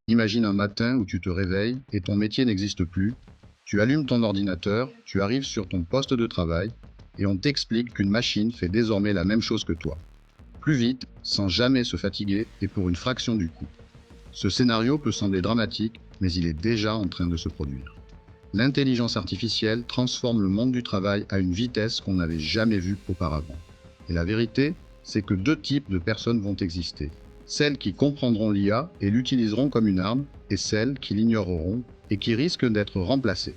Imagine un matin où tu te réveilles et ton métier n'existe plus. Tu allumes ton ordinateur, tu arrives sur ton poste de travail et on t'explique qu'une machine fait désormais la même chose que toi. Plus vite, sans jamais se fatiguer et pour une fraction du coût. Ce scénario peut sembler dramatique, mais il est déjà en train de se produire. L'intelligence artificielle transforme le monde du travail à une vitesse qu'on n'avait jamais vue auparavant. Et la vérité, c'est que deux types de personnes vont exister. Celles qui comprendront l'IA et l'utiliseront comme une arme, et celles qui l'ignoreront et qui risquent d'être remplacées.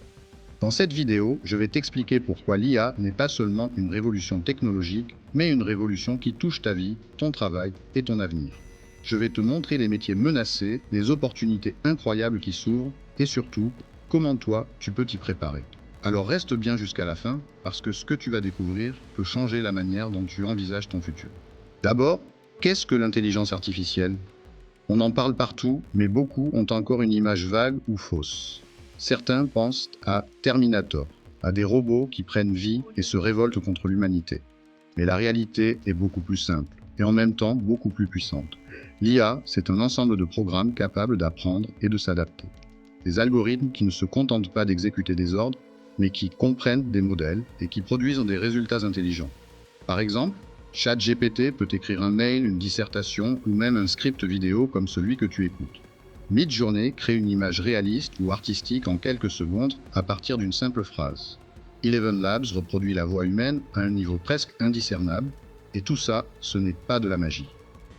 Dans cette vidéo, je vais t'expliquer pourquoi l'IA n'est pas seulement une révolution technologique, mais une révolution qui touche ta vie, ton travail et ton avenir. Je vais te montrer les métiers menacés, les opportunités incroyables qui s'ouvrent, et surtout, comment toi, tu peux t'y préparer. Alors reste bien jusqu'à la fin, parce que ce que tu vas découvrir peut changer la manière dont tu envisages ton futur. D'abord, qu'est-ce que l'intelligence artificielle? On en parle partout, mais beaucoup ont encore une image vague ou fausse. Certains pensent à Terminator, à des robots qui prennent vie et se révoltent contre l'humanité. Mais la réalité est beaucoup plus simple, et en même temps beaucoup plus puissante. L'IA, c'est un ensemble de programmes capables d'apprendre et de s'adapter. Des algorithmes qui ne se contentent pas d'exécuter des ordres, mais qui comprennent des modèles et qui produisent des résultats intelligents. Par exemple, ChatGPT peut écrire un mail, une dissertation ou même un script vidéo comme celui que tu écoutes. Midjourney crée une image réaliste ou artistique en quelques secondes à partir d'une simple phrase. Eleven Labs reproduit la voix humaine à un niveau presque indiscernable, et tout ça, ce n'est pas de la magie.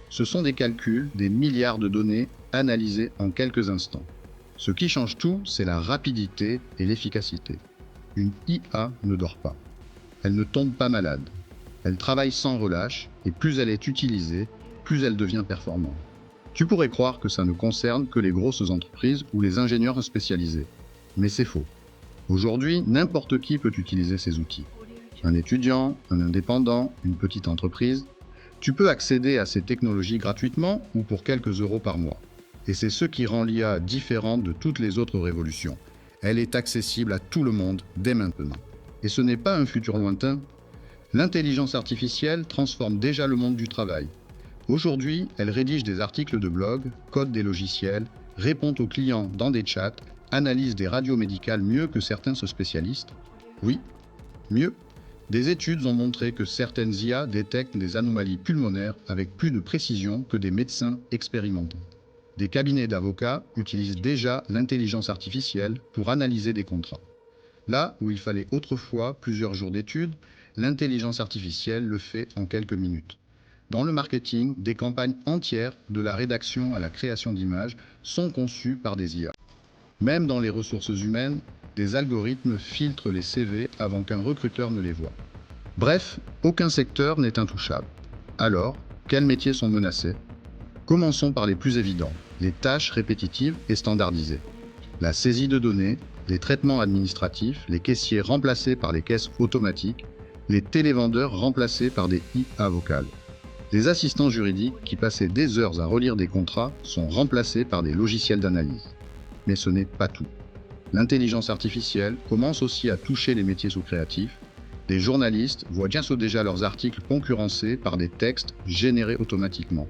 Ce sont des calculs, des milliards de données analysées en quelques instants. Ce qui change tout, c'est la rapidité et l'efficacité. Une IA ne dort pas. Elle ne tombe pas malade. Elle travaille sans relâche, et plus elle est utilisée, plus elle devient performante. Tu pourrais croire que ça ne concerne que les grosses entreprises ou les ingénieurs spécialisés. Mais c'est faux. Aujourd'hui, n'importe qui peut utiliser ces outils. Un étudiant, un indépendant, une petite entreprise. Tu peux accéder à ces technologies gratuitement ou pour quelques euros par mois. Et c'est ce qui rend l'IA différente de toutes les autres révolutions. Elle est accessible à tout le monde dès maintenant. Et ce n'est pas un futur lointain. L'intelligence artificielle transforme déjà le monde du travail. Aujourd'hui, elle rédige des articles de blog, code des logiciels, répond aux clients dans des chats, analyse des radios médicales mieux que certains spécialistes. Oui, mieux. Des études ont montré que certaines IA détectent des anomalies pulmonaires avec plus de précision que des médecins expérimentés. Des cabinets d'avocats utilisent déjà l'intelligence artificielle pour analyser des contrats. Là où il fallait autrefois plusieurs jours d'études, l'intelligence artificielle le fait en quelques minutes. Dans le marketing, des campagnes entières, de la rédaction à la création d'images, sont conçues par des IA. Même dans les ressources humaines, des algorithmes filtrent les CV avant qu'un recruteur ne les voie. Bref, aucun secteur n'est intouchable. Alors, quels métiers sont menacés? Commençons par les plus évidents, les tâches répétitives et standardisées. La saisie de données, les traitements administratifs, les caissiers remplacés par les caisses automatiques, les télévendeurs remplacés par des IA vocales. Les assistants juridiques qui passaient des heures à relire des contrats sont remplacés par des logiciels d'analyse. Mais ce n'est pas tout. L'intelligence artificielle commence aussi à toucher les métiers sous-créatifs. Des journalistes voient bientôt déjà leurs articles concurrencés par des textes générés automatiquement.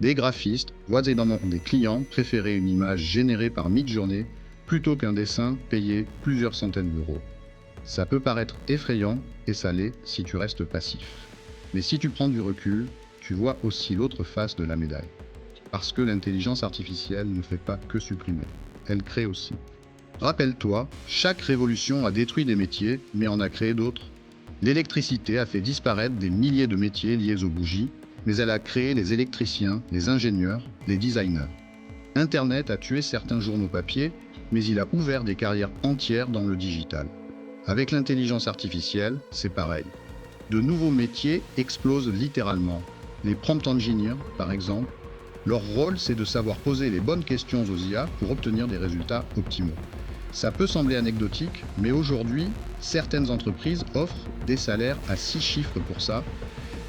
Des graphistes voient également des clients préférer une image générée par Midjourney plutôt qu'un dessin payé plusieurs centaines d'euros. Ça peut paraître effrayant, et ça l'est si tu restes passif. Mais si tu prends du recul, tu vois aussi l'autre face de la médaille. Parce que l'intelligence artificielle ne fait pas que supprimer, elle crée aussi. Rappelle-toi, chaque révolution a détruit des métiers, mais en a créé d'autres. L'électricité a fait disparaître des milliers de métiers liés aux bougies, mais elle a créé les électriciens, les ingénieurs, les designers. Internet a tué certains journaux papier, mais il a ouvert des carrières entières dans le digital. Avec l'intelligence artificielle, c'est pareil. De nouveaux métiers explosent littéralement. Les prompt engineers, par exemple, leur rôle, c'est de savoir poser les bonnes questions aux IA pour obtenir des résultats optimaux. Ça peut sembler anecdotique, mais aujourd'hui, certaines entreprises offrent des salaires à 6 chiffres pour ça.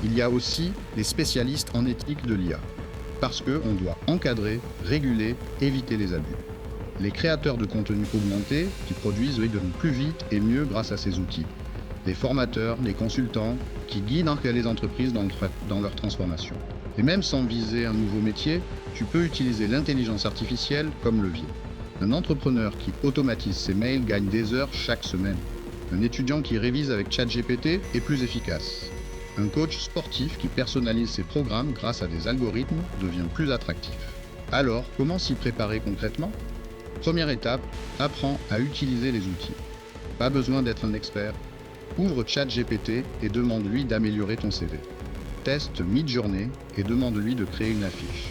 Il y a aussi les spécialistes en éthique de l'IA, parce qu'on doit encadrer, réguler, éviter les abus. Les créateurs de contenu augmenté qui produisent plus vite et mieux grâce à ces outils. Les formateurs, les consultants qui guident les entreprises dans leur transformation. Et même sans viser un nouveau métier, tu peux utiliser l'intelligence artificielle comme levier. Un entrepreneur qui automatise ses mails gagne des heures chaque semaine. Un étudiant qui révise avec ChatGPT est plus efficace. Un coach sportif qui personnalise ses programmes grâce à des algorithmes devient plus attractif. Alors, comment s'y préparer concrètement ? Première étape, apprends à utiliser les outils. Pas besoin d'être un expert. Ouvre ChatGPT et demande-lui d'améliorer ton CV. Teste Midjourney et demande-lui de créer une affiche.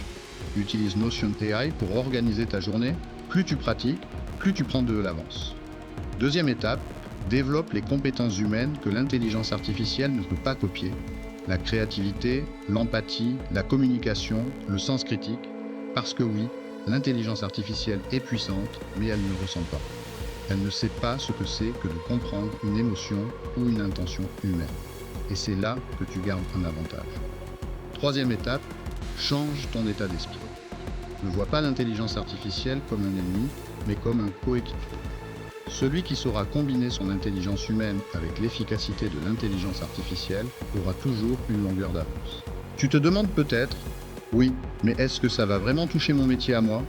Utilise Notion AI pour organiser ta journée. Plus tu pratiques, plus tu prends de l'avance. Deuxième étape, développe les compétences humaines que l'intelligence artificielle ne peut pas copier. La créativité, l'empathie, la communication, le sens critique. Parce que oui, l'intelligence artificielle est puissante, mais elle ne ressent pas. Elle ne sait pas ce que c'est que de comprendre une émotion ou une intention humaine. Et c'est là que tu gardes un avantage. Troisième étape, change ton état d'esprit. Ne vois pas l'intelligence artificielle comme un ennemi, mais comme un coéquipier. Celui qui saura combiner son intelligence humaine avec l'efficacité de l'intelligence artificielle aura toujours une longueur d'avance. Tu te demandes peut-être, oui, mais est-ce que ça va vraiment toucher mon métier à moi ?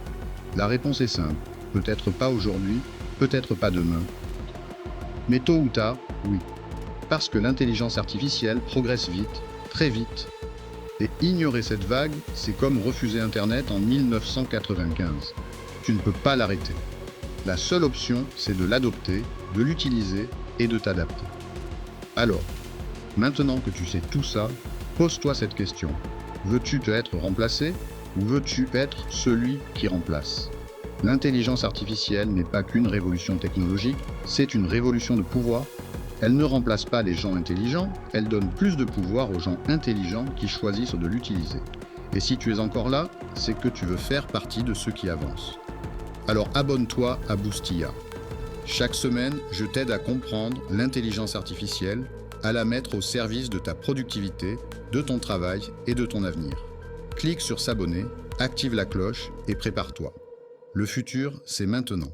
La réponse est simple, peut-être pas aujourd'hui, peut-être pas demain. Mais tôt ou tard, oui. Parce que l'intelligence artificielle progresse vite, très vite. Et ignorer cette vague, c'est comme refuser Internet en 1995. Tu ne peux pas l'arrêter. La seule option, c'est de l'adopter, de l'utiliser et de t'adapter. Alors, maintenant que tu sais tout ça, pose-toi cette question. Veux-tu te être remplacé ou veux-tu être celui qui remplace ? L'intelligence artificielle n'est pas qu'une révolution technologique, c'est une révolution de pouvoir. Elle ne remplace pas les gens intelligents, elle donne plus de pouvoir aux gens intelligents qui choisissent de l'utiliser. Et si tu es encore là, c'est que tu veux faire partie de ceux qui avancent. Alors abonne-toi à Boostilla. Chaque semaine, je t'aide à comprendre l'intelligence artificielle, à la mettre au service de ta productivité, de ton travail et de ton avenir. Clique sur s'abonner, active la cloche et prépare-toi. Le futur, c'est maintenant.